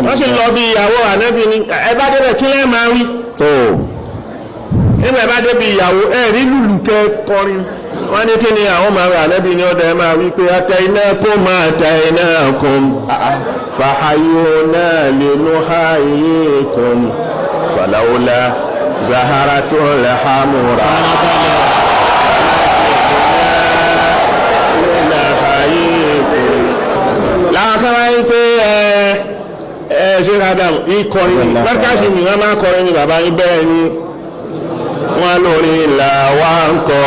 wọ́n sì lọ bí ìyàwó ànábì ní ẹ bá débẹ̀ kí lẹ́ẹ̀ máa wí tó nígbà bá débi ìyàwó ẹ rí lùlù kẹ kọrin wọ́n ní kí ni àwọn máa rà ànábì ní ọ̀dọ̀ ẹ máa wí pé ataynakum ataynakum fahayuna linuhayyikum falawla zaharatul hamura láàkán wáyé pé ṣe rádàm ìkọrin lákàṣì mi wọ́n máa kọrin ní bàbá yín bẹ́ẹ̀ ni wọ́n lórí ìlà wá ń kọ